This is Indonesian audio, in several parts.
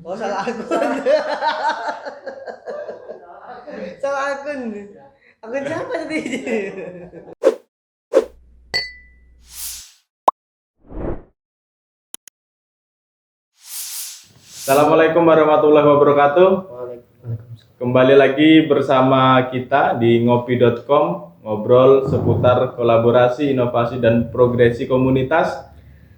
Oh, salah akun. Salah akun. Akun siapa tadi? Assalamualaikum warahmatullahi wabarakatuh. Waalaikumsalam. Kembali lagi bersama kita di ngopi.com, ngobrol seputar kolaborasi, inovasi, dan progresi komunitas.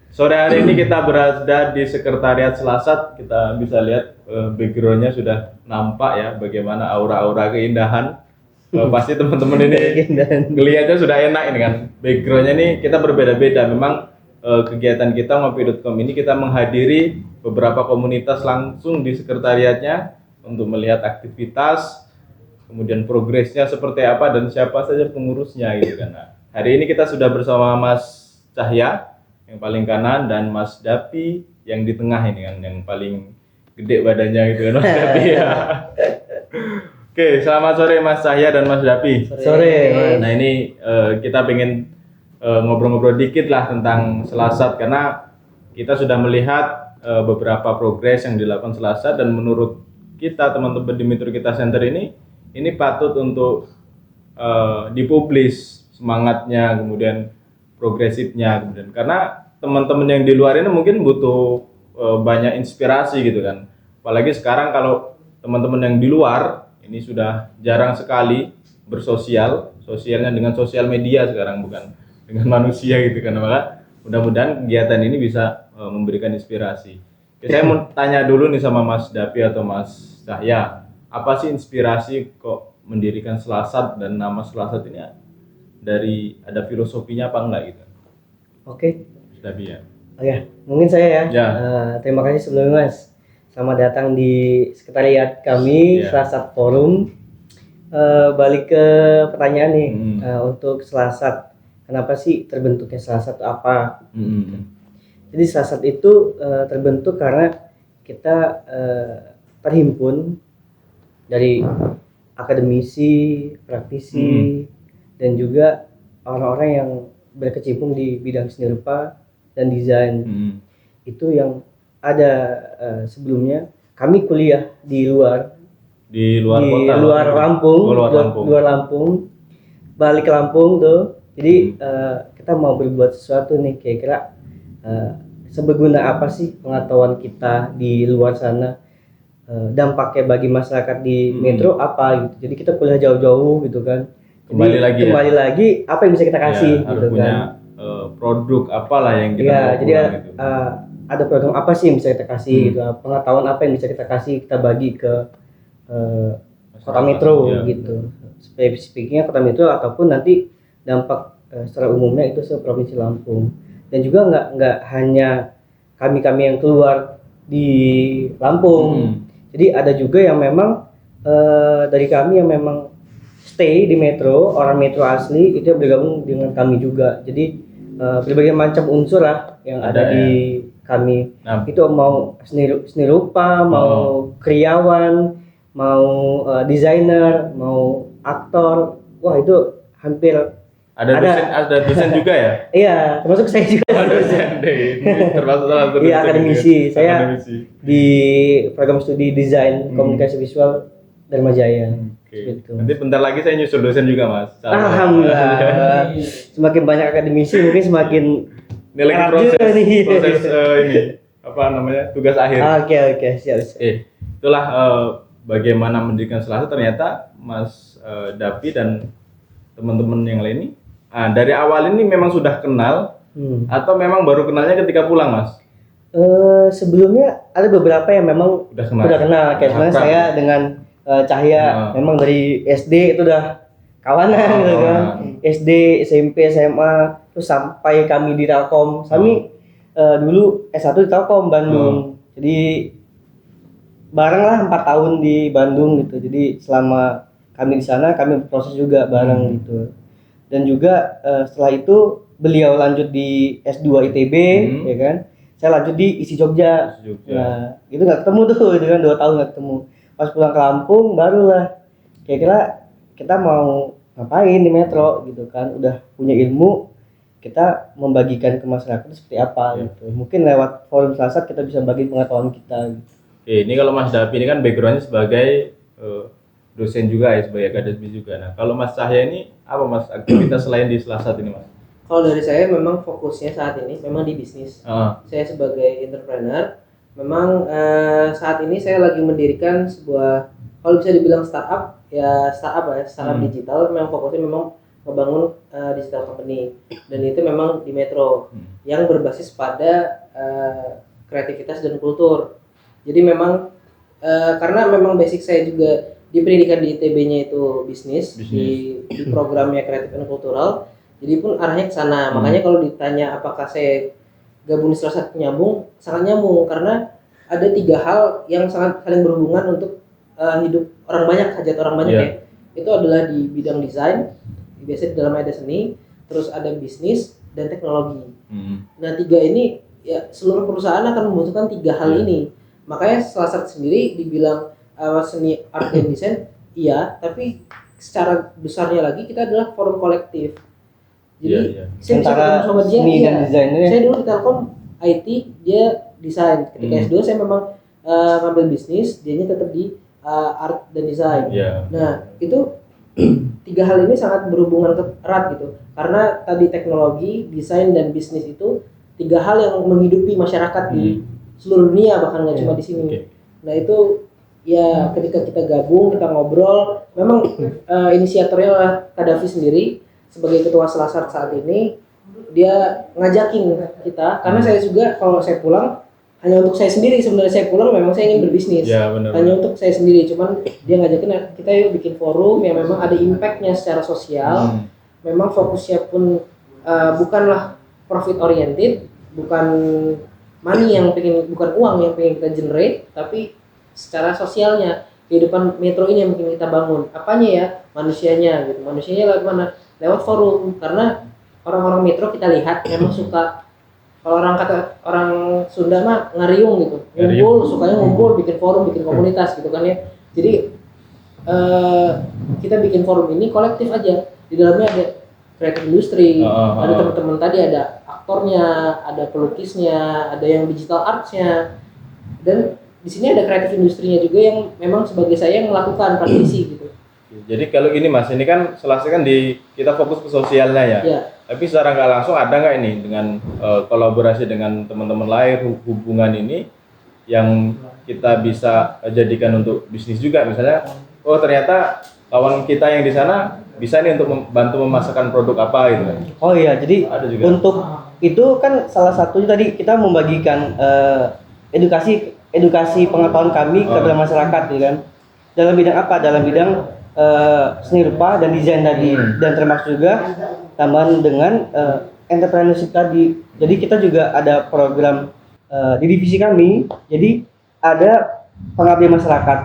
Sore hari ini kita berada di Sekretariat Selasat. Kita bisa lihat backgroundnya sudah nampak ya, bagaimana aura-aura keindahan. Pasti teman-teman ini kelihatannya sudah enak ini kan. Backgroundnya ini kita berbeda-beda. Memang kegiatan kita ngopi.com ini kita menghadiri beberapa komunitas langsung di sekretariatnya untuk melihat aktivitas, kemudian progresnya seperti apa dan siapa saja pengurusnya gitu kan. Nah, hari ini kita sudah bersama Mas Cahya yang paling kanan dan Mas Dapi yang di tengah ini kan, yang paling gede badannya gitu kan, Mas Dapi ya. Oke, selamat sore Mas Cahya dan Mas Dapi. Sore, Mas. Nah ini kita pengen ngobrol-ngobrol dikit lah tentang Selasat karena kita sudah melihat beberapa progres yang dilakukan Selasat dan menurut kita teman-teman di Mitra Kita Center ini patut untuk dipublish semangatnya, kemudian progresifnya, kemudian karena teman-teman yang di luar ini mungkin butuh banyak inspirasi gitu kan. Apalagi sekarang kalau teman-teman yang di luar ini sudah jarang sekali sosialnya dengan sosial media sekarang, bukan dengan manusia gitu kan. Maka mudah-mudahan kegiatan ini bisa memberikan inspirasi. Oke, saya mau tanya dulu nih sama Mas Dapi atau Mas Cahya, apa sih inspirasi kok mendirikan Selasat dan nama Selasat ini dari ada filosofinya apa enggak gitu? Oke. Mas Dapi ya. Oh ya, mungkin saya ya. Ya. Terima kasih sebelumnya, Mas. Selamat datang di sekretariat kami, Ya. Selasat Forum. Balik ke pertanyaan nih, untuk Selasat. Kenapa sih terbentuknya Selasat itu apa? Jadi Selasat itu terbentuk karena kita terhimpun dari akademisi, praktisi, dan juga orang-orang yang berkecimpung di bidang seni rupa dan desain. Itu yang ada sebelumnya. Kami kuliah di luar kota, luar Lampung, luar Lampung. Balik ke Lampung tuh. Jadi kita mau berbuat sesuatu nih, kira-kira seberguna apa sih pengetahuan kita di luar sana, dampaknya bagi masyarakat di metro apa gitu. Jadi kita kuliah jauh-jauh gitu kan. Kembali lagi apa yang bisa kita kasih harus gitu punya kan. Produk apalah yang kita Iya, jadi gitu. ada program apa sih yang bisa kita kasih gitu, pengetahuan apa yang bisa kita kasih, kita bagi ke kota metro gitu. Spesifiknya kota metro ataupun nanti dampak secara umumnya itu se-Provinsi Lampung. Dan juga nggak hanya kami yang keluar di Lampung. Jadi ada juga yang memang dari kami yang memang stay di metro, orang metro asli itu yang bergabung dengan kami juga. Jadi berbagai macam unsur lah yang ada di kami. Nah, itu mau seni rupa, mau kriawan, mau desainer, mau aktor. Wah, itu hampir ada dosen juga ya? Iya, termasuk saya juga. Dosen deh. Termasuk salah satu Iya, akademisi. Saya akademisi di program studi desain komunikasi visual Dharma Jaya. Gitu. Nanti bentar lagi saya nyusul dosen juga, Mas. Alhamdulillah. Semakin banyak akademisi mungkin semakin ini lagi proses ini apa namanya, tugas akhir. Oke, siap. Itulah bagaimana mendirikan Selasat. Ternyata Mas Dapi dan teman-teman yang lain ini dari awal ini memang sudah kenal atau memang baru kenalnya ketika pulang, Mas? Sebelumnya ada beberapa yang memang udah kenal. Kayak sebenarnya saya dengan Cahya memang dari SD itu udah kawanan gitu kan. SD, SMP, SMA, terus sampai kami di Telkom. Kami dulu S1 di Telkom Bandung. Jadi bareng lah 4 tahun di Bandung gitu. Jadi selama kami di sana kami berproses juga bareng gitu. Dan juga setelah itu beliau lanjut di S2 ITB, ya kan. Saya lanjut di ISI Jogja. Nah, itu nggak ketemu tuh, gitu kan, 2 tahun nggak ketemu. Pas pulang ke Lampung barulah kira-kira kita mau ngapain di metro gitu kan. Udah punya ilmu, kita membagikan ke masyarakat seperti apa gitu. Mungkin lewat forum Selasat kita bisa bagi pengetahuan kita gitu. Ini kalau Mas Davi ini kan backgroundnya sebagai dosen juga ya, sebagai akademis juga. Nah, kalau Mas Cahya ini apa Mas aktivitas selain di Selasat ini Mas? Kalau dari saya memang fokusnya saat ini memang di bisnis. Saya sebagai entrepreneur, memang saat ini saya lagi mendirikan sebuah, kalau bisa dibilang startup digital. Memang fokusnya memang membangun digital company, dan itu memang di Metro yang berbasis pada kreativitas dan kultur. Jadi memang karena memang basic saya juga di pendidikan di ITB-nya itu bisnis. Di programnya kreatif dan kultural. Jadi pun arahnya ke sana. Makanya kalau ditanya apakah saya gabung di Selasat nyambung, sangat nyambung karena ada 3 hal yang sangat saling berhubungan untuk hidup orang banyak, hajat orang banyak ya. Itu adalah di bidang desain, biasanya di dalamnya ada seni, terus ada bisnis dan teknologi. Nah 3 ini ya seluruh perusahaan akan membutuhkan 3 hal ini. Makanya Selasat sendiri dibilang seni, art dan desain, iya, tapi secara besarnya lagi kita adalah forum kolektif. Jadi saya bisa ketemu sama dia, saya dulu di Telkom IT, dia desain. Ketika S2 saya memang ngambil bisnis, dianya tetap di art dan desain. Nah itu 3 hal ini sangat berhubungan erat gitu, karena tadi teknologi, desain dan bisnis itu 3 hal yang menghidupi masyarakat di seluruh dunia, bahkan nggak cuma di sini. Nah itu ya ketika kita gabung, kita ngobrol, memang inisiatornya adalah Kak Davi sendiri sebagai ketua Selasat saat ini. Dia ngajakin kita, karena saya juga kalau saya pulang hanya untuk saya sendiri. Sebenarnya saya pulang memang saya ingin berbisnis, hanya untuk saya sendiri. Cuman dia ngajakin kita yuk bikin forum yang memang ada impactnya secara sosial. Memang fokusnya pun bukanlah profit oriented, bukan money yang pengen, bukan uang yang pengen kita generate, tapi secara sosialnya, kehidupan Metro ini yang mungkin kita bangun. Apanya ya? Manusianya gitu. Manusianya lewat mana? Lewat forum. Karena orang-orang Metro kita lihat memang suka, kalau orang Sunda mah ngariung gitu. Ngumpul, sukanya ngumpul, bikin forum, bikin komunitas gitu kan ya. Jadi kita bikin forum ini kolektif aja. Di dalamnya ada kreatif industri, ada teman-teman tadi, ada aktornya, ada pelukisnya, ada yang digital artsnya, dan di sini ada kreatif industrinya juga yang memang sebagai saya yang melakukan praktisi gitu. Jadi kalau gini Mas, ini kan Selasat kan kita fokus ke sosialnya ya. Tapi secara nggak langsung ada nggak ini dengan kolaborasi dengan teman-teman lain, hubungan ini yang kita bisa jadikan untuk bisnis juga, misalnya ternyata kawan kita yang di sana bisa nih untuk membantu memasarkan produk apa gitu kan. Oh iya, jadi ada juga. Untuk itu kan salah satunya tadi kita membagikan edukasi pengetahuan kami kepada masyarakat gitu kan. Dalam bidang apa? Dalam bidang seni rupa dan desain tadi, dan termasuk juga tambahan dengan entrepreneurship tadi. Jadi kita juga ada program di divisi kami. Jadi ada pengabdian masyarakat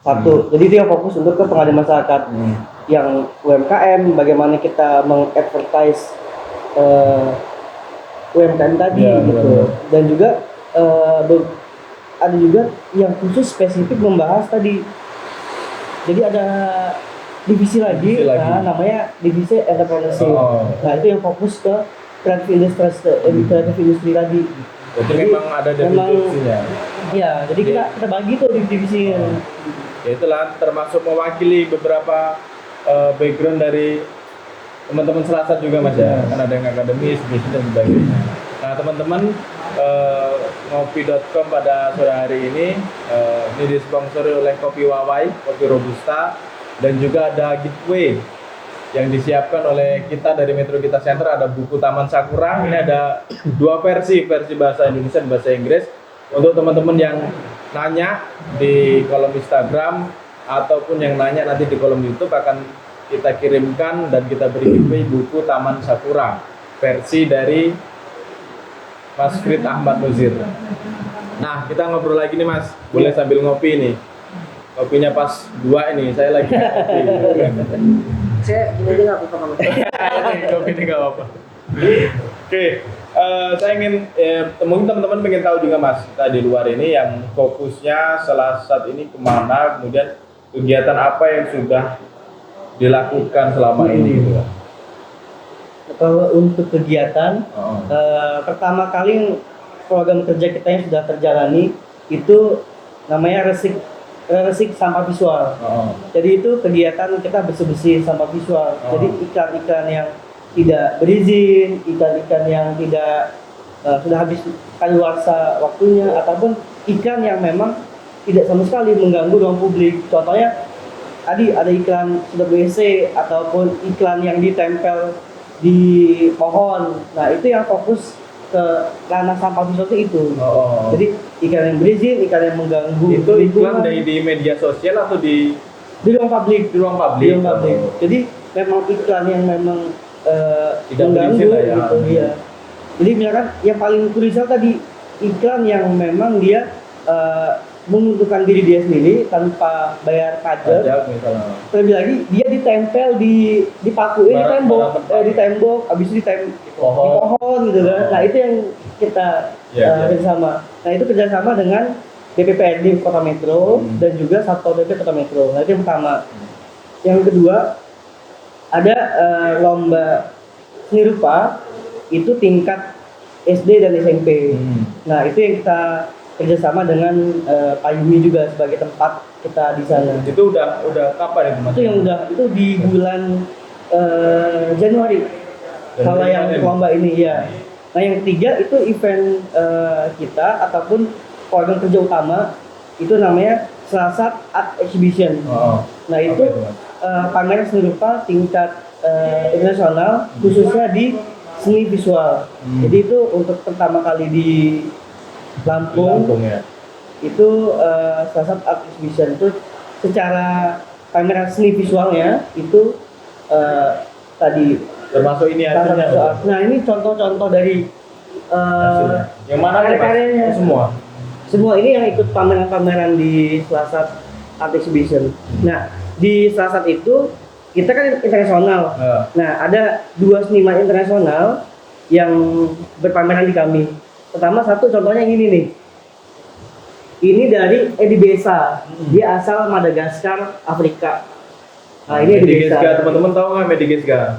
satu. Jadi itu yang fokus untuk ke pengabdian masyarakat. Yang UMKM, bagaimana kita mengadvertise UMKM tadi gitu. Dan juga ada juga yang khusus spesifik membahas tadi. Jadi ada divisi lagi. Nah, namanya divisi entrepreneurship. Nah itu yang fokus ke kreatif industri tadi. Jadi memang ada divisinya. Iya, jadi kita bagi tuh divisi. Ya itulah termasuk mewakili beberapa background dari teman-teman Selasat juga Mas ya. Kan ada yang akademis, bisnis dan sebagainya. Nah teman-teman, ngopi.com pada sore hari ini disponsori oleh Kopi Wawai, Kopi Robusta, dan juga ada giveaway yang disiapkan oleh kita dari Metro Kita Center. Ada buku Taman Sakura. Ini ada 2 versi bahasa Indonesia dan bahasa Inggris. Untuk teman-teman yang nanya di kolom Instagram ataupun yang nanya nanti di kolom YouTube, akan kita kirimkan dan kita beri giveaway buku Taman Sakura versi dari Mas Frit Ahmad Nuzir. Nah, kita ngobrol lagi nih Mas. Boleh sambil ngopi nih. Kopinya pas 2 ini, saya lagi ngopi. Saya ini aja nggak apa-apa. Kopi ini nggak apa-apa. Oke, saya ingin mungkin teman-teman pengen tahu juga Mas, kita di luar ini yang fokusnya Selasat ini kemana, kemudian kegiatan apa yang sudah dilakukan selama ini gitu kan? Kalau untuk kegiatan, pertama kali program kerja kita yang sudah terjalani itu namanya resik sampah visual. Jadi itu kegiatan kita bersih-bersih sampah visual. Jadi ikan-ikan yang tidak berizin, ikan-ikan yang tidak sudah habis kadaluarsa waktunya, ataupun ikan yang memang tidak sama sekali mengganggu ruang publik. Contohnya tadi ada iklan sedot WC ataupun iklan yang ditempel di pohon. Nah itu yang fokus ke ranah sampah visual itu. Jadi ikan yang berizin, ikan yang mengganggu. Itu iklan di media sosial atau di ruang publik? Di ruang publik. Jadi memang iklan yang memang tidak mengganggu berizin lah ya. gitu, iya. Jadi misalkan yang paling krusial tadi iklan yang memang dia menguntungkan diri dia sendiri tanpa bayar pajak misalnya. Terlebih lagi dia ditempel dipakuin di tembok, habis itu di pohon gitu kan. Nah itu yang kita kerjasama. Nah itu kerjasama dengan BPPRD Kota Metro dan juga Satpol PP Kota Metro. Nah itu yang pertama. Yang kedua ada lomba seni rupa itu tingkat SD dan SMP. Nah itu yang kita kerjasama dengan Pak Yumi juga sebagai tempat kita di sana. Itu udah kapan itu Mas? Itu di bulan Januari. Kalau yang lomba ini ya. Nah yang ketiga itu event kita ataupun program kerja utama itu namanya Selasat Art Exhibition. Nah itu pameran seni rupa tingkat internasional khususnya di seni visual. Jadi itu untuk pertama kali di Lampung ya. Itu Selasat Art Exhibition itu secara pameran seni visualnya itu tadi termasuk ini hasilnya. Nah ini contoh-contoh dari yang mana karya-karyanya semua ini yang ikut pameran-pameran di Selasat Art Exhibition. Nah di Selasat itu kita kan internasional. Nah ada 2 seniman internasional yang berpameran di kami. Pertama satu contohnya yang ini nih. Ini dari Edi Besa. Dia asal Madagaskar, Afrika. Nah ini Edi Besa. Teman-teman tahu nggak Madagaskar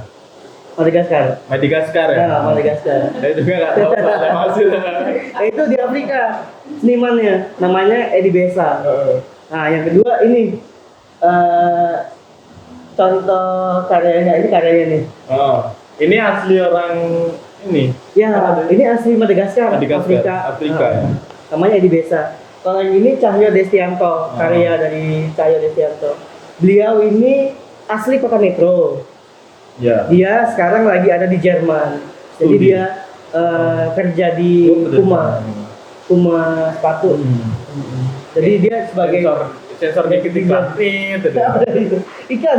ya? Nah, Madagaskar. Saya juga nggak tahu apa hasilnya. Itu di Afrika senimannya, namanya Edi Besa. Nah yang kedua ini contoh karyanya nih. Ini asli orang ini. Ya, ini asli Madagaskar, Afrika. Ya. Namanya Edi Besa. Kalau yang ini Cahyo Destianto, karya dari Cahyo Destianto. Beliau ini asli Kota Metro. Ya. Dia sekarang lagi ada di Jerman. Jadi dia kerja di Puma sepatu. Jadi dia sebagai sensornya ketika ikan.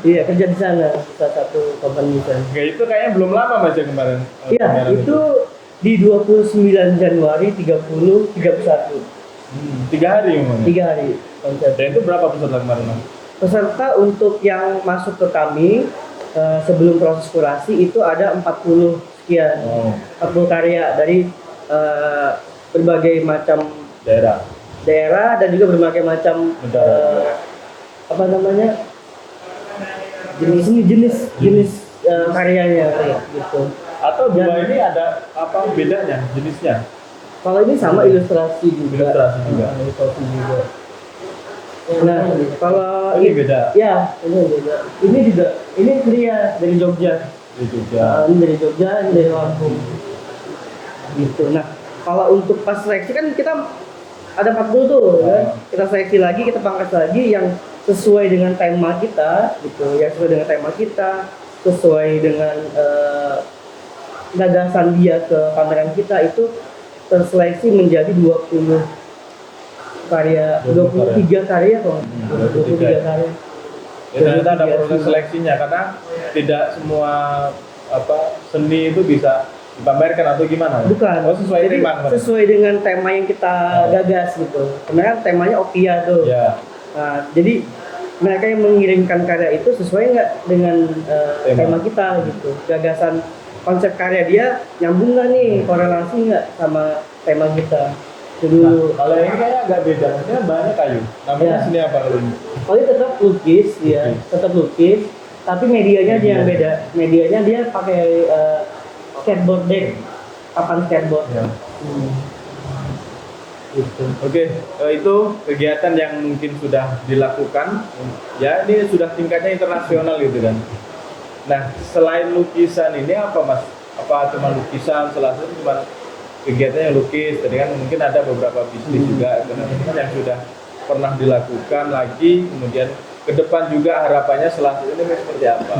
Iya, kerja di sana, salah satu company di sana. Itu kayaknya belum lama Mas ya kemarin. Iya, itu di 29 Januari 31. 3 hari memang. 3 hari konser. Dan itu berapa peserta kemarin Mas? Peserta untuk yang masuk ke kami sebelum proses kurasi itu ada 40 sekian. 40 karya dari berbagai macam daerah dan juga berbagai macam jenis karyanya gitu. Atau dua ini ada apa bedanya jenisnya? Kalau ini sama ilustrasi juga. Ilustrasi juga. Nah, kalau ini beda. Ya, ini beda. Ini juga ini pria dari Jogja. Ini dari Jogja, ini dari Lampung. Gitu. Nah, kalau untuk pas seleksi kan kita ada 40 tuh kan. Kita seleksi lagi, kita pangkas lagi yang sesuai dengan tema kita gitu. Yang sesuai dengan tema kita, sesuai dengan gagasan dia ke pameran kita itu terseleksi menjadi 23 karya kok. 23 karya. Ternyata ada proses seleksinya karena tidak semua seni itu bisa dipamerkan atau gimana? Bukan. Sesuai dengan tema yang kita gagas gitu. Kemarin temanya Opia tuh. Ya. Nah, jadi mereka yang mengirimkan karya itu sesuai nggak dengan tema kita gitu. Gagasan konsep karya dia nyambung nggak nih, korelasi nggak sama tema kita. Nah, kalau ini kayaknya agak beda, maksudnya banyak kayu. Namanya seni apa kalau ini? Kalau ini tetap lukis, tetap lukis, tapi medianya aja yang beda. Medianya dia pakai skateboard deck, papan skateboard. Ya. Gitu. Oke, itu kegiatan yang mungkin sudah dilakukan. Ya, ini sudah tingkatnya internasional gitu kan. Nah, selain lukisan ini apa Mas? Apa cuma lukisan, salah satu cuma kegiatannya lukis? Tadi kan mungkin ada beberapa bisnis juga yang sudah pernah dilakukan lagi, kemudian ke depan juga harapannya selanjutnya ini seperti apa?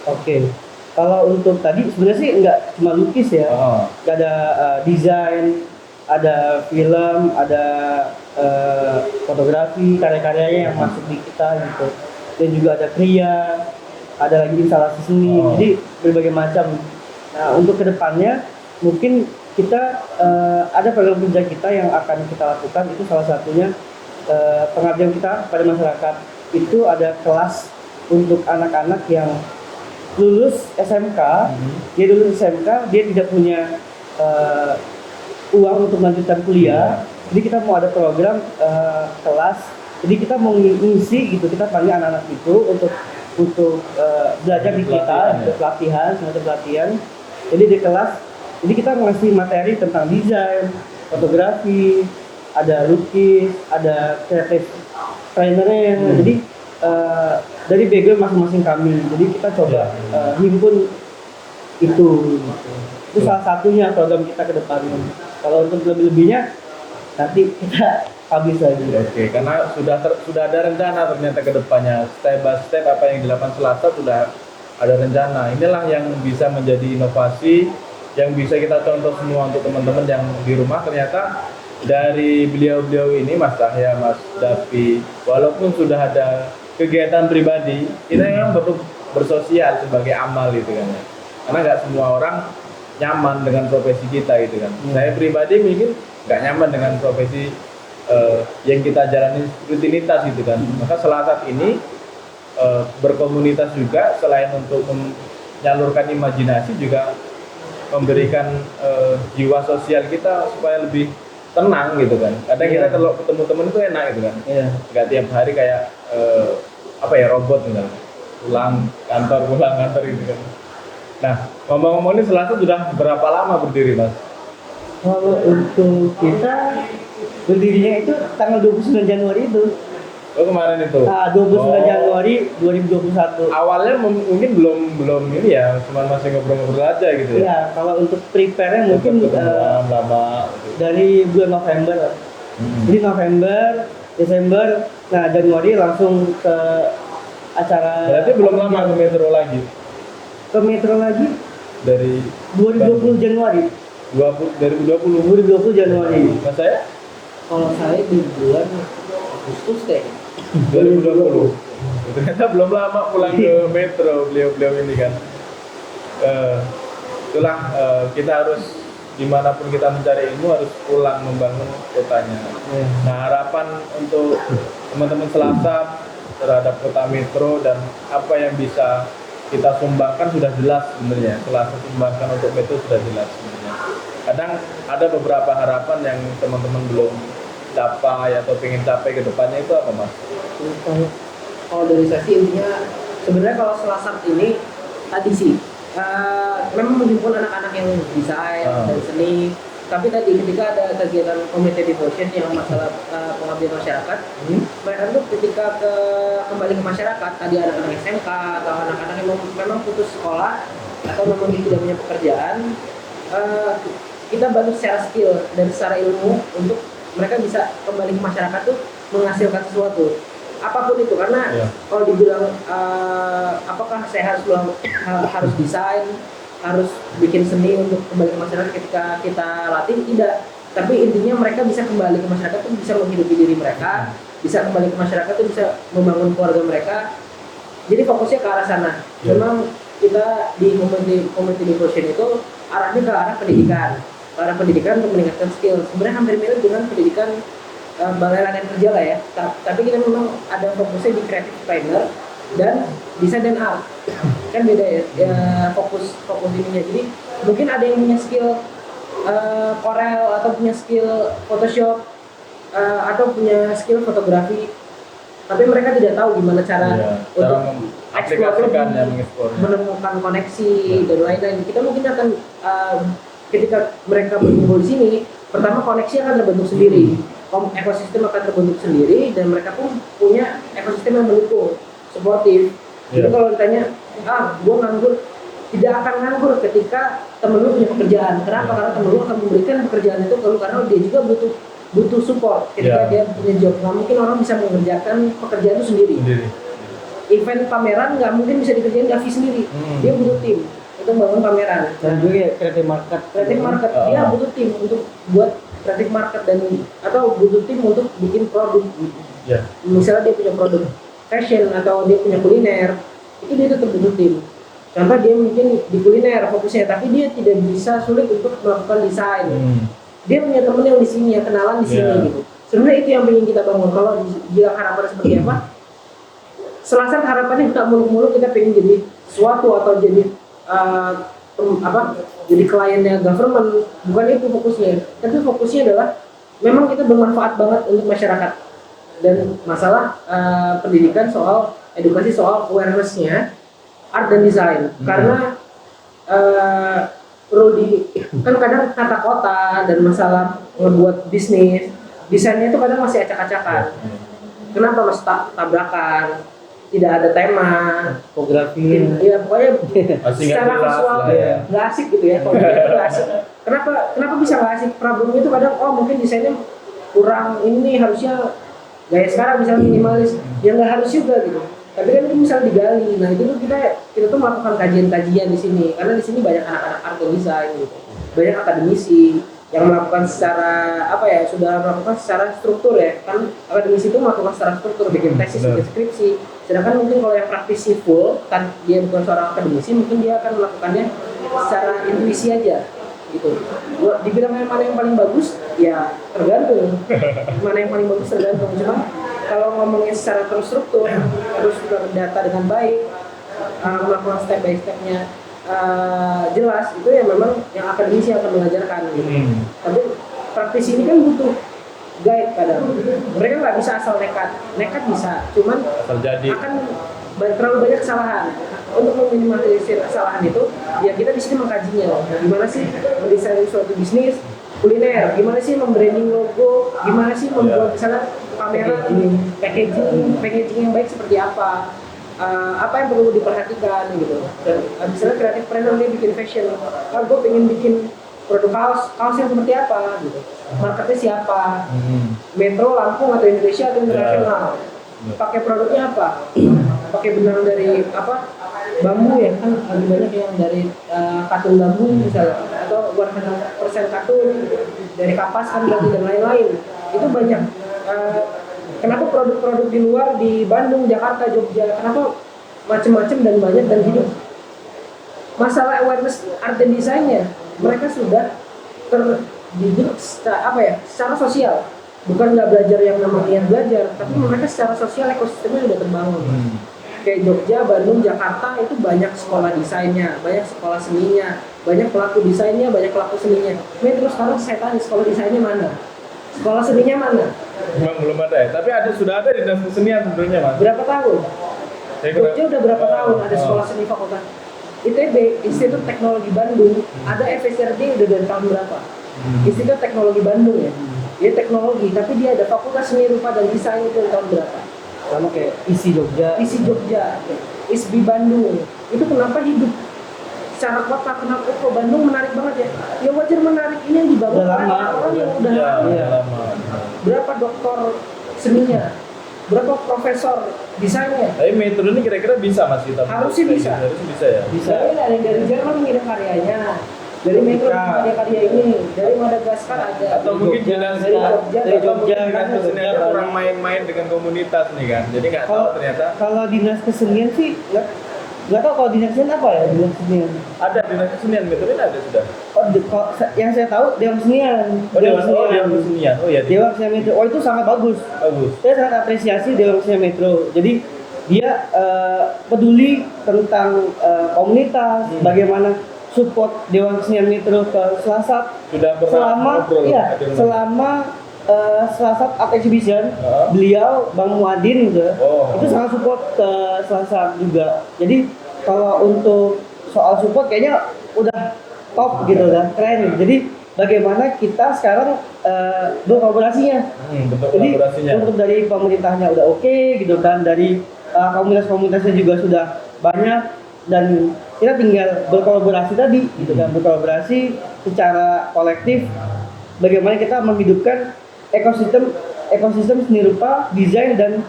Oke. Kalau untuk tadi sebenarnya sih nggak cuma lukis ya. Nggak ada desain, ada film, ada fotografi, karya-karyanya yang masuk di kita gitu. Dan juga ada kriya, ada lagi instalasi seni. Jadi berbagai macam. Nah, untuk kedepannya mungkin kita ada program kerja kita yang akan kita lakukan, itu salah satunya pengabdian kita pada masyarakat. Itu ada kelas untuk anak-anak yang lulus SMK. Dia lulus SMK, dia tidak punya uang untuk melanjutkan kuliah. Jadi kita mau ada program kelas. Jadi kita mau ngisi gitu, kita panggil anak-anak itu untuk belajar di kita, untuk pelatihan, semacam pelatihan. Jadi di kelas, jadi kita ngasih materi tentang desain, fotografi, ada lukis, ada kreatif trainernya. Jadi dari background masing-masing kami. Jadi kita coba himpun itu. Itu salah satunya program kita ke depannya. Kalau untuk lebih-lebihnya nanti kita habis lagi. Oke, karena sudah ada rencana ternyata ke depannya, step by step apa yang dilakukan Selasa sudah ada rencana. Inilah yang bisa menjadi inovasi yang bisa kita contoh semua untuk teman-teman yang di rumah. Ternyata dari beliau-beliau ini, Mas Cahya, Mas Dapi, walaupun sudah ada kegiatan pribadi, kita memang perlu bersosial sebagai amal gitu kan. Karena nggak semua orang nyaman dengan profesi kita gitu kan. Saya pribadi mungkin nggak nyaman dengan profesi yang kita jalani rutinitas gitu kan. Maka Selasa ini berkomunitas juga, selain untuk menyalurkan imajinasi, juga memberikan jiwa sosial kita supaya lebih tenang gitu kan. Kadang kita kalau ketemu temen itu enak gitu kan. Nggak tiap hari kayak robot gitu. Pulang kantor gitu kan. Nah, ngomong-ngomong ini Selasa sudah berapa lama berdiri, Mas? Kalau untuk kita berdirinya itu tanggal 29 Januari itu. Oh, kemarin itu. Nah, 29 Januari 2021. Awalnya mungkin belum ini ya, cuma masih ngobrol-ngobrol aja gitu ya. Iya, kalau untuk prepare-nya mungkin lama dari bulan November. Jadi November, Desember, nah Januari langsung ke acara. Berarti belum lama ke Metro lagi. Ke Metro lagi dari 2020 Januari. 2020 Januari. Mas saya? Kalau saya di bulan Agustus deh. 2020. Ternyata belum lama pulang ke Metro beliau ini kan. Itulah kita harus dimanapun kita mencari ilmu harus pulang membangun kotanya. Nah, harapan untuk teman-teman Selasa terhadap kota Metro dan apa yang bisa kita sumbangkan sudah jelas sebenarnya. Selasa sumbangkan untuk Metro sudah jelas sebenarnya. Kadang ada beberapa harapan yang teman-teman belum capai atau pengen capai ke depannya, itu apa, Mas? Kalau dari saya sih intinya sebenarnya kalau Selasa ini tadi sih memang menghimpun anak-anak yang desain dan seni, tapi tadi ketika ada kegiatan community devotion yang masalah pengabdian masyarakat, mereka tuh ketika kembali ke masyarakat, tadi anak-anak SMK atau anak-anak yang memang putus sekolah atau memang tidak punya pekerjaan, kita bantu secara skill dan secara ilmu untuk mereka bisa kembali ke masyarakat tuh menghasilkan sesuatu apapun itu. Karena kalau dibilang apakah saya harus desain, harus bikin seni untuk kembali ke masyarakat ketika kita latih, tidak. Tapi intinya mereka bisa kembali ke masyarakat tuh bisa menghidupi diri mereka, bisa kembali ke masyarakat tuh bisa membangun keluarga mereka. Jadi fokusnya ke arah sana. Memang kita di community devotion itu arahnya ke arah pendidikan. Ke arah pendidikan untuk meningkatkan skill. Sebenarnya hampir mirip dengan pendidikan balai latihan kerja lah ya. Tapi kita memang ada fokusnya di creative trainer dan desain dan art. Kan beda ya, fokus ininya. Jadi mungkin ada yang punya skill Corel atau punya skill Photoshop atau punya skill fotografi, tapi mereka tidak tahu gimana cara untuk aplikasikan, menemukan koneksi dan lain-lain. Kita mungkin akan ketika mereka berkumpul di sini, pertama koneksi akan terbentuk sendiri, ekosistem akan terbentuk sendiri, dan mereka pun punya ekosistem yang mendukung, suportif. Jadi kalau ditanya, gue nganggur, tidak akan nganggur ketika temen lu punya pekerjaan. Kenapa? Karena temen lu akan memberikan pekerjaan itu ke lu, karena dia juga butuh support ketika dia punya job. Nggak mungkin orang bisa mengerjakan pekerjaan itu sendiri. Event pameran nggak mungkin bisa dikerjain Gavi sendiri. Dia butuh tim untuk bangun pameran. Dan juga ya, creative market dia butuh tim untuk buat creative market, dan atau butuh tim untuk bikin produk. Misalnya dia punya produk fashion atau dia punya kuliner, itu dia tetap butuh tim. Contoh dia mungkin di kuliner fokusnya, tapi dia tidak bisa, sulit untuk melakukan desain. Dia punya temen yang di sini, yang kenalan di sini gitu. Sebenarnya itu yang ingin kita bangun. Kalau bilang harapan seperti apa? Selasa harapannya nggak muluk-muluk kita pengen jadi sesuatu atau jadi jadi kliennya government, bukan itu fokusnya. Tapi fokusnya adalah memang kita bermanfaat banget untuk masyarakat. Dan masalah pendidikan soal edukasi soal awareness-nya art dan desain. Karena perlu kan kadang tata kota dan masalah ngebuat bisnis, desainnya itu kadang masih acak-acakan. Kenapa masih tabrakan? Tidak ada tema, topografi, ya pokoknya secara visual ya. nggak asik gitu ya. Kalau nggak asik, kenapa bisa nggak asik? Problemnya itu kadang mungkin desainnya kurang ini, harusnya gaya sekarang misalnya minimalis, ya nggak harus juga gitu. Tapi kan itu misalnya digali. Nah itu tuh kita tuh melakukan kajian-kajian di sini, karena di sini banyak anak-anak art dan desain gitu, banyak akademisi yang melakukan secara sudah melakukan secara struktur ya. Kan akademisi itu melakukan secara struktur, bikin tesis, bikin skripsi. Sedangkan mungkin kalau yang praktisi full, kan dia bukan seorang akademisi, mungkin dia akan melakukannya secara intuisi aja gitu. Dibilang mana yang paling bagus, ya tergantung. Mana yang paling bagus tergantung. Cuma kalau ngomongnya secara terstruktur, harus berdata dengan baik, melakukan step by stepnya jelas, itu ya memang yang akademisi akan mengajarkan gitu. Tapi praktisi ini kan butuh guide kadang. Mereka nggak bisa asal nekat bisa, cuman akan terlalu banyak kesalahan. Untuk meminimalisir kesalahan itu, ya kita di sini mengkajinya. Gimana sih mendesain suatu bisnis kuliner, gimana sih membranding logo, gimana sih membuat misalnya pameran, packaging yang baik seperti apa. Apa yang perlu diperhatikan gitu. Dan misalnya kreatif planner dia bikin fashion, gue pengen bikin produk kaos yang seperti apa gitu. Marketnya siapa? Metro, Lampung atau Indonesia atau internasional? Pakai produknya apa? Pakai benang dari bambu ya, kan lebih banyak yang dari katun bambu misalnya, atau 100% katun dari kapas kan berarti, dan lain-lain. Itu banyak. Kenapa produk-produk di luar, di Bandung, Jakarta, Jogja, kenapa macam-macam dan banyak dan hidup? Masalah awareness art dan desainnya, mereka sudah terdidik secara sosial. Bukan nggak belajar yang memang niat belajar, tapi mereka secara sosial ekosistemnya sudah terbangun. Kayak Jogja, Bandung, Jakarta itu banyak sekolah desainnya, banyak sekolah seninya, banyak pelaku desainnya, banyak pelaku seninya. Terus sekarang saya tanya sekolah desainnya mana? Sekolah seninya mana? Belum ada ya, tapi sudah ada di dinas kesenian sebenarnya Mas. Berapa tahun? Jogja udah berapa tahun ada sekolah seni fakultas? ITB, Institut Teknologi Bandung, ada FSRD udah dari tahun berapa? Institut Teknologi Bandung ya. Dia teknologi, tapi dia ada fakultas seni rupa dan desain itu dari tahun berapa? sama kayak ISI Jogja, ISBI Bandung. Itu kenapa hidup secara kota? Kenapa kok Bandung menarik banget ya? Ya wajar menarik, ini yang dibangun orang yang udah lama. Berapa doktor seninya? Berapa profesor desainnya? Tapi Metro ini kira-kira bisa Mas kita? Harusnya bisa. Harusnya bisa ya. Bisa. Ada yang dari Jerman mengirim karyanya. Dari Metro karya ini, dari Madagaskar ada. Atau mungkin dari Jogja kan kesenian kurang main-main dengan komunitas nih kan. Jadi nggak tahu ternyata. Kalau dinas kesenian sih nggak tahu kalau dinas kesenian apa ya dinas kesenian. Ada dinas kesenian, Metro ini ada sudah. Yang saya tahu Dewan Kesenian. Dewan Kesenian. Oh ya. Dewan Kesenian Metro. Oh itu sangat bagus. Saya sangat apresiasi Dewan Kesenian Metro. Jadi dia peduli tentang komunitas, bagaimana support Dewan Kesenian Metro ke Selasap. Sudah pernah selama Selasap Art Exhibition, beliau Bang Muadin gitu, itu sangat support ke Selasap juga. Jadi kalau untuk soal support kayaknya udah top gitu kan, keren. Jadi bagaimana kita sekarang berkolaborasinya. Jadi untuk dari pemerintahnya udah oke gitu kan, dari komunitas-komunitasnya juga sudah banyak, dan kita tinggal berkolaborasi tadi gitu kan, berkolaborasi secara kolektif. Bagaimana kita menghidupkan ekosistem seni rupa, desain dan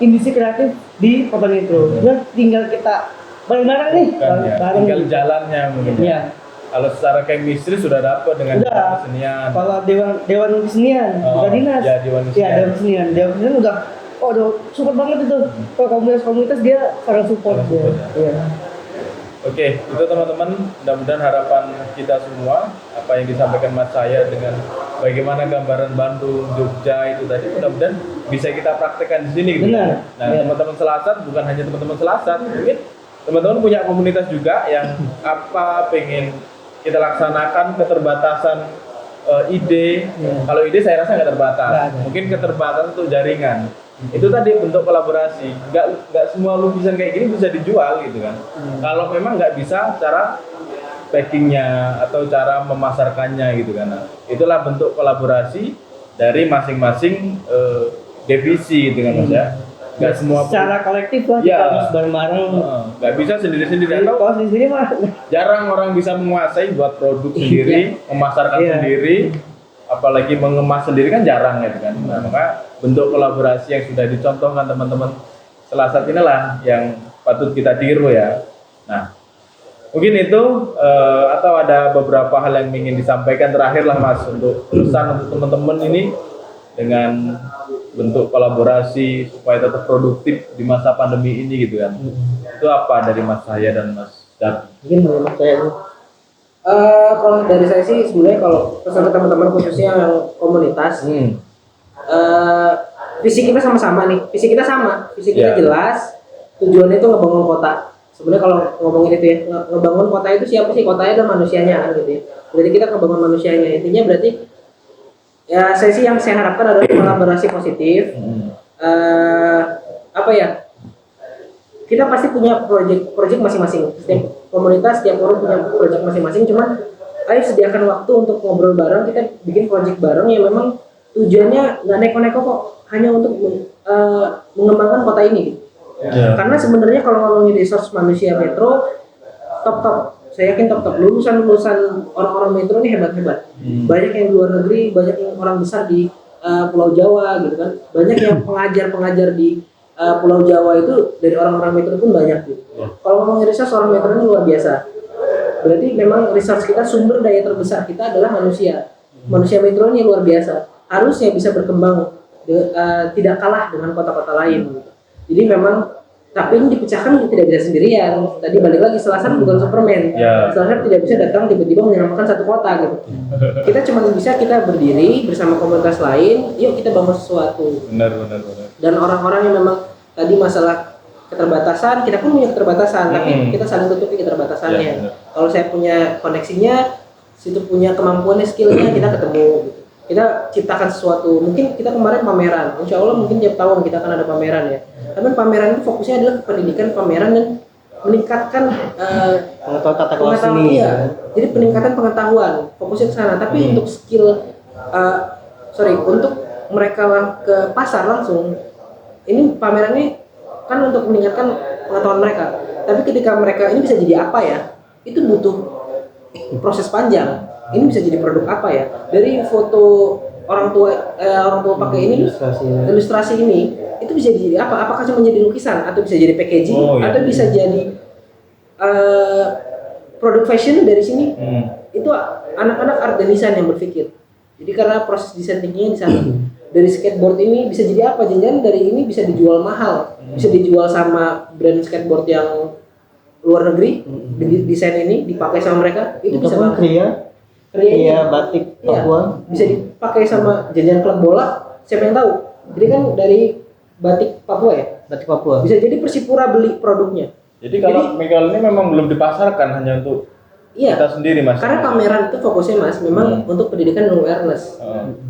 industri kreatif di Kota Nitro. Nah, tinggal kita bareng-bareng nih, bareng tinggal jalannya mungkin. Iya. Kalau secara chemistry sudah dapat dengan kesenian. Kalau dewan kesenian, bukan dinas. Ya, dewan kesenian. Dewan kesenian udah support banget itu. Kalau komunitas dia sangat support dia. Iya. Oke, itu teman-teman, mudah-mudahan harapan kita semua, apa yang disampaikan Mas saya dengan bagaimana gambaran Bandung, Jogja itu tadi, mudah-mudahan bisa kita praktekkan di sini gitu. Benar. Nah, teman-teman Selasar, bukan hanya teman-teman Selasar, mungkin teman-teman punya komunitas juga yang apa pengen kita laksanakan, keterbatasan ide. Kalau ide saya rasa nggak terbatas, mungkin keterbatasan untuk jaringan. Itu tadi bentuk kolaborasi. Nggak semua lukisan kayak gini bisa dijual gitu kan. Kalau memang nggak bisa cara packingnya atau cara memasarkannya gitu kan. Nah, itulah bentuk kolaborasi dari masing-masing divisi gitu kan Mas ya. Nggak semua secara kolektif lah, kita harus bareng-bareng. Nggak bisa sendiri-sendiri. Kalau sendiri mah jarang orang bisa menguasai buat produk sendiri, memasarkan sendiri, apalagi mengemas sendiri kan jarang gitu kan. Nah, maka bentuk kolaborasi yang sudah dicontohkan teman-teman Selasar inilah yang patut kita tiru ya. Nah, mungkin itu atau ada beberapa hal yang ingin disampaikan terakhir lah Mas, untuk pesan untuk teman-teman ini dengan bentuk kolaborasi supaya tetap produktif di masa pandemi ini gitu kan. Itu apa dari Mas saya dan Mas Dar? mungkin dari Mas saya itu. Kalau dari saya sih sebenarnya kalau pesan ke teman-teman khususnya yang komunitas, visi kita sama-sama nih, visi kita sama, visi kita jelas, tujuannya itu ngebangun kota. Sebenarnya kalau ngomongin itu ya, ngebangun kota itu siapa sih? Kotanya adalah manusianya kan gitu ya. Berarti kita ngebangun manusianya, intinya berarti ya saya sih yang saya harapkan adalah kolaborasi positif. Apa ya? Kita pasti punya project masing-masing. Setiap komunitas, setiap orang punya project masing-masing. Cuman ayo sediakan waktu untuk ngobrol bareng. Kita bikin project bareng yang memang tujuannya nggak neko-neko kok, hanya untuk mengembangkan kota ini. Karena sebenarnya kalau ngomongin resource manusia Metro, top. Saya yakin top. Lulusan orang-orang Metro ini hebat-hebat. Banyak yang di luar negeri, banyak yang orang besar di Pulau Jawa gitu kan. Banyak yang pengajar di Pulau Jawa itu dari orang-orang Metro pun banyak gitu. Kalau ngomongin resource orang Metro ini luar biasa. Berarti memang resource kita, sumber daya terbesar kita adalah manusia. Manusia Metro ini luar biasa. Harusnya bisa berkembang tidak kalah dengan kota-kota lain gitu. Jadi memang, tapi ini dipecahkan tidak bisa sendirian. Tadi balik lagi, Selasar bukan Superman. Selasar tidak bisa datang tiba-tiba menyelamatkan satu kota gitu. Kita cuma bisa kita berdiri bersama komunitas lain, yuk kita bangun sesuatu. Benar. Dan orang-orang yang memang tadi masalah keterbatasan, kita pun punya keterbatasan, tapi kita saling tutupi keterbatasannya. Kalau saya punya koneksinya, situ punya kemampuannya, skillnya, kita ketemu gitu. Kita ciptakan sesuatu. Mungkin kita kemarin pameran, insya Allah mungkin tiap tahun kita akan ada pameran ya. Tapi pameran itu fokusnya adalah pendidikan, pameran dan meningkatkan pengetahuan tata kelola seni. Jadi peningkatan pengetahuan, fokusnya ke sana. Tapi untuk skill, untuk mereka ke pasar langsung, ini pameran ini kan untuk meningkatkan pengetahuan mereka. Tapi ketika mereka ini bisa jadi apa ya? Itu butuh proses panjang. Ini bisa jadi produk apa ya? Dari foto orang tua pakai ini ilustrasi ini, itu bisa jadi apa? Apakah cuma jadi lukisan atau bisa jadi packaging atau bisa jadi produk fashion dari sini? Itu anak-anak art dan desain yang berpikir. Jadi karena proses desain thinkingnya di sana. Dari skateboard ini bisa jadi apa? Jangan dari ini bisa dijual mahal, bisa dijual sama brand skateboard yang luar negeri. Desain ini dipakai sama mereka, itu bisa banget. Iya, batik Papua bisa dipakai sama jajan klub bola, siapa yang tahu? Jadi kan dari batik Papua ya? Batik Papua. Bisa jadi Persipura beli produknya. Jadi kalau Miguel ini memang belum dipasarkan, hanya untuk kita sendiri Mas. Karena pameran itu fokusnya Mas, memang untuk pendidikan dan awareness.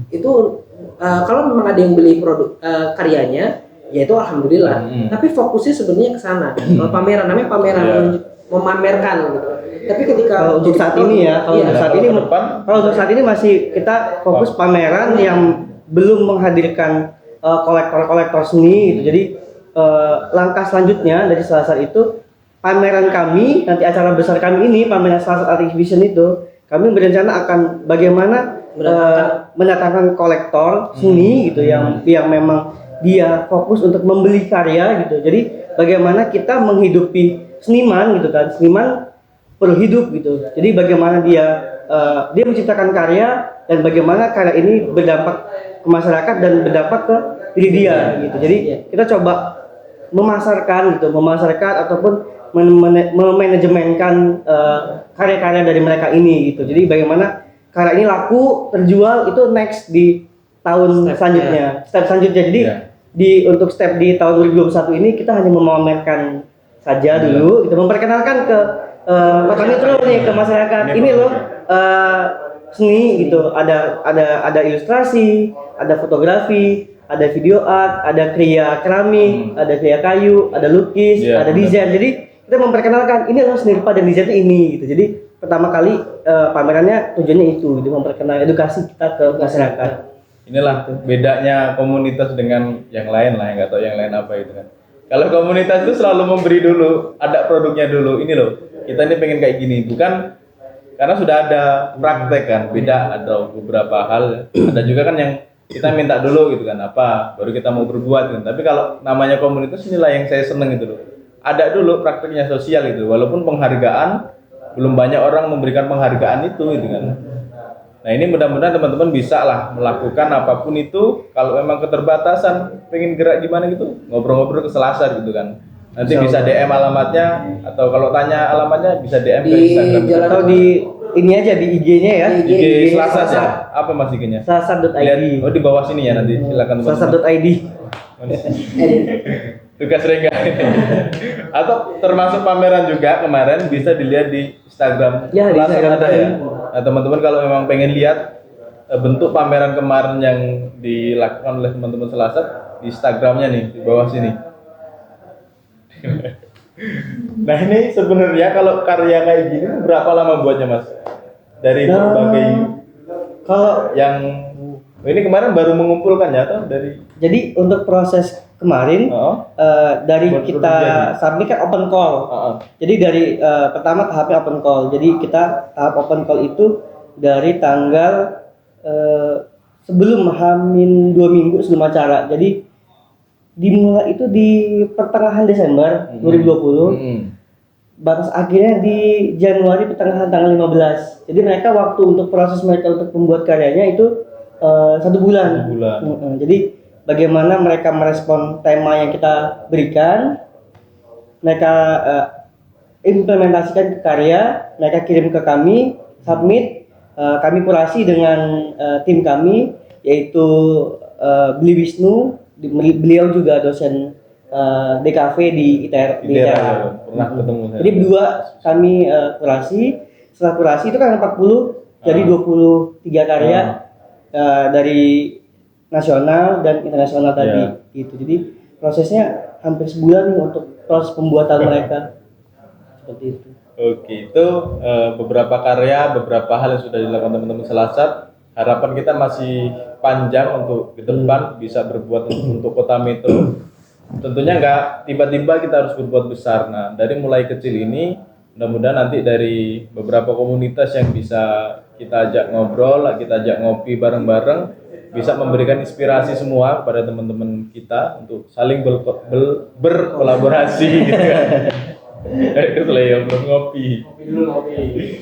Itu kalau memang ada yang beli produk karyanya, ya itu alhamdulillah. Tapi fokusnya sebenarnya ke sana. Kalau pameran, namanya pameran, memamerkan gitu. Tapi ketika kalau untuk saat ini ya, kalau untuk saat ini kalau untuk saat ini masih kita fokus pameran yang belum menghadirkan kolektor-kolektor seni gitu. Jadi langkah selanjutnya dari Selasar itu pameran kami, nanti acara besar kami ini, pameran Selasar Art Exhibition itu, kami berencana akan bagaimana mendatangkan kolektor seni gitu yang memang dia fokus untuk membeli karya gitu. Jadi bagaimana kita menghidupi seniman gitu kan, seniman perlu hidup gitu. Jadi bagaimana dia menciptakan karya dan bagaimana karya ini berdampak ke masyarakat dan berdampak ke diri dia gitu. Jadi kita coba memasarkan ataupun memanajemenkan karya-karya dari mereka ini gitu. Jadi bagaimana karya ini laku, terjual itu next di tahun selanjutnya, step selanjutnya. Jadi untuk step di tahun 2021 ini kita hanya memamerkan saja dulu, kita memperkenalkan ke kota Nitro nih, ke masyarakat. Ini loh seni gitu. Ada ilustrasi, ada fotografi, ada video art, ada kriya keramik, ada kriya kayu, ada lukis, ada desain. Jadi kita memperkenalkan ini loh seni rupa dan desainnya ini gitu. Jadi pertama kali pamerannya tujuannya itu, gitu, memperkenalkan edukasi kita ke masyarakat. Inilah bedanya komunitas dengan yang lain lah, yang nggak tahu yang lain apa itu kan. Kalau komunitas itu selalu memberi dulu, ada produknya dulu. Ini loh, kita ini pengen kayak gini, bukan karena sudah ada praktek kan, beda atau beberapa hal. Ada juga kan yang kita minta dulu gitu kan, apa baru kita mau berbuat kan. Tapi kalau namanya komunitas, inilah yang saya seneng gitu loh. Ada dulu prakteknya sosial itu, walaupun penghargaan belum banyak orang memberikan penghargaan itu gitu kan. Nah ini mudah-mudahan teman-teman bisa lah melakukan apapun itu. Kalau memang keterbatasan pengen gerak gimana gitu, ngobrol-ngobrol ke Selasar gitu kan. Nanti bisa DM alamatnya, atau kalau tanya alamatnya bisa DM ke Instagram atau di ini aja di IG-nya ya. IG Selasar ya. Apa mas IG-nya? Selasar.id. Oh di bawah sini ya, nanti silakan teman-teman. Selasar.id. Tugas Rengga. Atau termasuk pameran juga kemarin bisa dilihat di Instagram. Ya, di Instagram ada ya. Nah, teman-teman kalau memang pengen lihat bentuk pameran kemarin yang dilakukan oleh teman-teman Selasar, di Instagramnya nih di bawah sini. Nah ini sebenarnya kalau karya kayak gini berapa lama buatnya mas? Dari berbagai kalau yang ini kemarin baru mengumpulkan ya atau dari? Jadi untuk proses kemarin dari kita submit kan open call. Jadi dari pertama tahapnya open call. Jadi kita tahap open call itu dari tanggal sebelum H-2 minggu sebelum acara. Jadi dimulai itu di pertengahan Desember 2020. Batas akhirnya di Januari pertengahan tanggal 15. Jadi mereka waktu untuk proses mereka untuk membuat karyanya itu 1 bulan. Jadi bagaimana mereka merespon tema yang kita berikan, mereka implementasikan ke karya, mereka kirim ke kami, submit, kami kurasi dengan tim kami, yaitu Bli Wisnu, beliau juga dosen DKV di ITERA. Pernah ketemu saya. Jadi berdua kami kurasi, setelah kurasi itu kan 40, jadi 23 karya dari nasional dan internasional tadi gitu. Jadi prosesnya hampir sebulan nih untuk proses pembuatan mereka seperti itu. Oke, itu beberapa karya, beberapa hal yang sudah dilakukan teman-teman Selasar. Harapan kita masih panjang untuk ke depan bisa berbuat untuk Kota Metro. Tentunya nggak tiba-tiba kita harus berbuat besar. Nah, dari mulai kecil ini, mudah-mudahan nanti dari beberapa komunitas yang bisa kita ajak ngobrol, kita ajak ngopi bareng-bareng, bisa memberikan inspirasi semua kepada teman-teman kita untuk saling berkolaborasi gitu kan. Itu lah yang belum ngopi.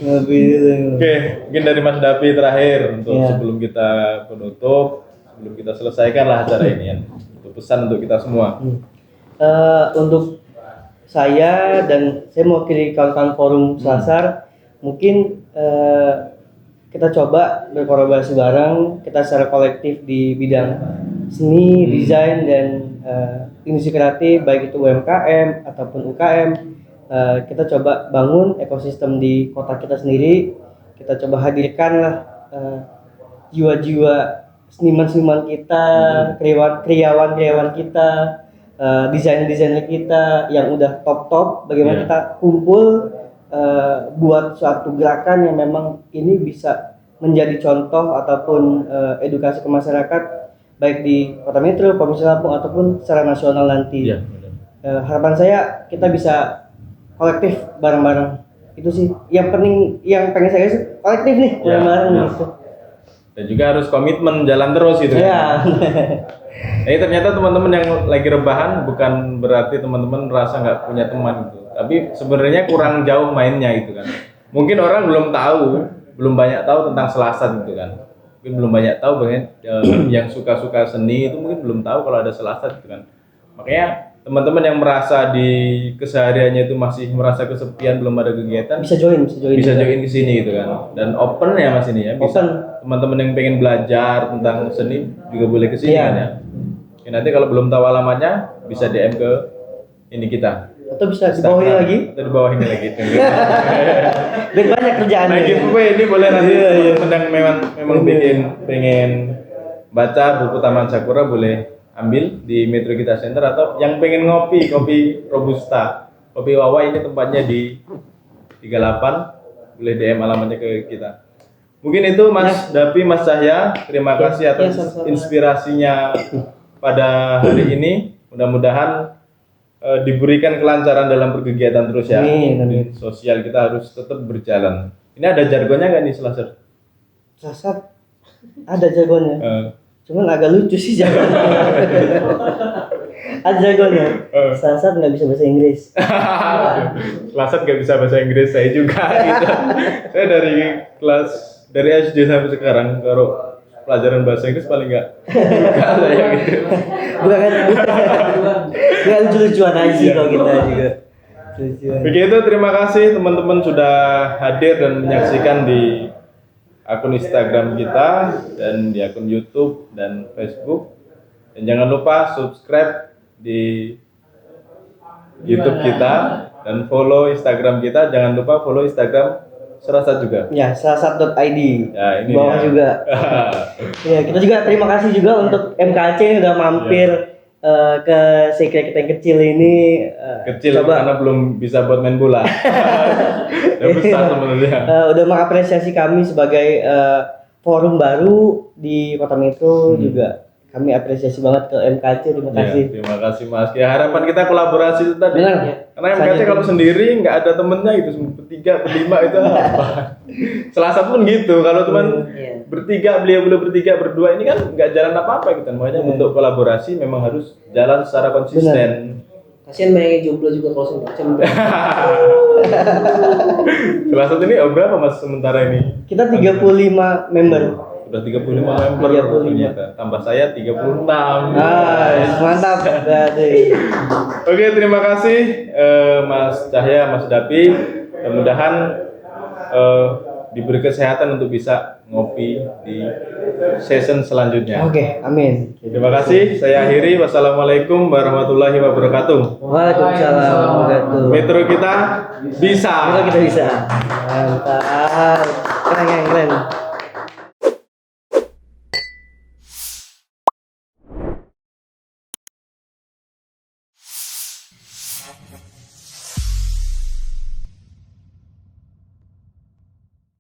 Oke, mungkin dari Mas Davi terakhir untuk sebelum kita penutup, sebelum kita selesaikan lah acara ini ya. Untuk pesan untuk kita semua. Untuk saya dan saya mewakili kawan-kawan forum Selasar, mungkin kita coba berkolaborasi bareng, kita secara kolektif di bidang seni, desain dan industri kreatif, baik itu UMKM ataupun UKM. Kita coba bangun ekosistem di kota kita sendiri. Kita coba hadirkanlah jiwa-jiwa seniman-seniman kita, kriawan-kriawan kita, desainer-desainer kita yang udah top-top. Bagaimana kita kumpul buat suatu gerakan yang memang ini bisa menjadi contoh ataupun edukasi ke masyarakat baik di Kota Metro, Provinsi Lampung ataupun secara nasional nanti. Iya. Harapan saya kita bisa kolektif bareng-bareng. Itu sih yang penting, yang pengen saya sih kolektif nih bareng-bareng gitu. Dan juga harus komitmen jalan terus gitu. Iya. Jadi ternyata teman-teman yang lagi rebahan bukan berarti teman-teman merasa nggak punya teman gitu. Tapi sebenarnya kurang jauh mainnya gitu kan. Mungkin orang belum banyak tahu tentang Selasat gitu kan. Mungkin belum banyak tahu banget yang suka-suka seni itu mungkin belum tahu kalau ada Selasat gitu kan. Makanya teman-teman yang merasa di kesehariannya itu masih merasa kesepian, belum ada kegiatan, bisa join ke sini gitu kan. Dan open ya Mas ini ya. Bisa teman-teman yang pengen belajar tentang seni juga boleh ke sini kan ya. Ya, nanti kalau belum tahu alamatnya bisa DM ke ini kita. Atau bisa di bawah ini lagi. Atau di bawah ini lagi. Biar banyak kerjaannya. Nah, giveaway ini boleh nanti teman-teman yang memang pengen baca buku Taman Sakura boleh ambil di Metro Kita Center, atau yang pengen ngopi kopi Robusta, kopi Wawa ini tempatnya di 38, boleh DM alamatnya ke kita. Mungkin itu Mas Dapi, Mas Cahya, terima kasih atas inspirasinya pada hari ini. Mudah-mudahan diberikan kelancaran dalam berkegiatan terus ya. Amin. Sosial kita harus tetap berjalan. Ini ada jargonnya nggak nih Selasat? Selasat ada jargonnya. Cuman agak lucu sih jargonnya. Ada jargonnya. Selasat nggak bisa bahasa Inggris. Selasat nggak bisa bahasa Inggris, saya juga gitu. Saya dari SD sampai sekarang kalau pelajaran bahasa Inggris paling nggak saya gitu. Bukan lucu-lucuan aja sih kalau kita juga. Begitu, terima kasih teman-teman sudah hadir dan menyaksikan di akun Instagram kita dan di akun YouTube dan Facebook. Dan jangan lupa subscribe di YouTube kita dan follow Instagram kita. Jangan lupa follow Instagram Selasat juga. Ya, selasat.id. Ya, ini bawah dia. juga. Ya, kita juga terima kasih juga untuk MKC yang udah mampir ke sekre kita yang kecil ini. Kecil coba. Karena belum bisa buat main bola. Yang besar sebenarnya. Udah mengapresiasi kami sebagai forum baru di Kota Metro juga. Kami apresiasi banget ke MKC, terima kasih. Ya, terima kasih Mas. Ya, harapan kita kolaborasi itu tadi. Benar, ya. Karena MKC kalau sendiri nggak ada temennya gitu, bertiga, berlima itu apa? Selasat pun gitu. Kalau teman bertiga, beliau bertiga, berdua ini kan nggak jalan apa-apa gitu. Makanya untuk kolaborasi memang harus jalan secara konsisten. Kasihan banyak yang jomblo juga kalau semacam. Selasat ini berapa Mas sementara ini? Kita 35 member. Udah 35 member ternyata. Tambah saya 36. Mantap. Oke, terima kasih Mas Cahya, Mas Dapi. Mudah-mudahan diberi kesehatan untuk bisa ngopi di season selanjutnya. Oke, amin. Terima kasih. Saya akhiri. Wassalamualaikum warahmatullahi wabarakatuh. Waalaikumsalam warahmatullahi wabarakatuh. Metro kita bisa. Mantap. Keren.